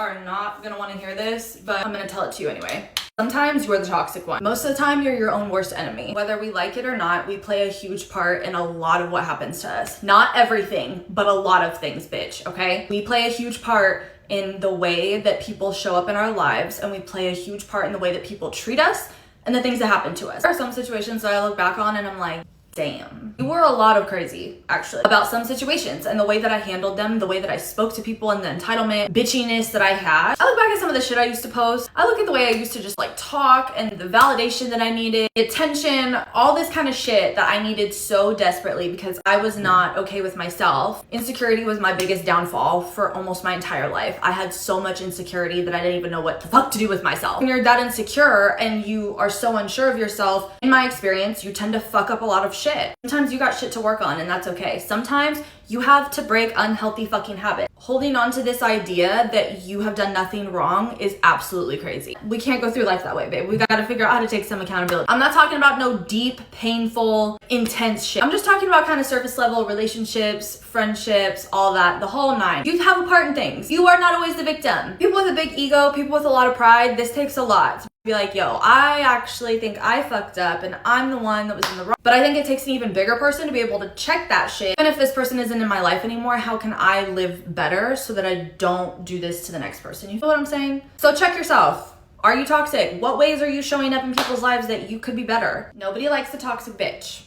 are not gonna want to hear this, but I'm gonna tell it to you anyway. Sometimes you're the toxic one. Most of the time, you're your own worst enemy. Whether we like it or not, we play a huge part in a lot of what happens to us. Not everything, but a lot of things, bitch, okay? We play a huge part in the way that people show up in our lives, and we play a huge part in the way that people treat us and the things that happen to us. There are some situations that I look back on and I'm like, damn, you were a lot of crazy, actually, about some situations and the way that I handled them, the way that I spoke to people, and the entitlement, bitchiness that I had. I look back at some of the shit I used to post. I look at the way I used to just like talk and the validation that I needed, the attention, all this kind of shit that I needed so desperately because I was not okay with myself. Insecurity was my biggest downfall for almost my entire life. I had so much insecurity that I didn't even know what the fuck to do with myself. When you're that insecure and you are so unsure of yourself, in my experience, you tend to fuck up a lot of shit. Sometimes you got shit to work on and that's okay. Sometimes you have to break unhealthy fucking habits. Holding on to this idea that you have done nothing wrong is absolutely crazy. We can't go through life that way, babe. We gotta figure out how to take some accountability. I'm not talking about no deep, painful, intense shit. I'm just talking about kind of surface level relationships, friendships, all that, the whole nine. You have a part in things. You are not always the victim. People with a big ego, people with a lot of pride, this takes a lot. Be like, yo, I actually think I fucked up and I'm the one that was in the wrong. But I think it takes an even bigger person to be able to check that shit. Even if this person isn't in my life anymore, how can I live better so that I don't do this to the next person? You feel what I'm saying? So check yourself. Are you toxic? What ways are you showing up in people's lives that you could be better? Nobody likes the toxic bitch.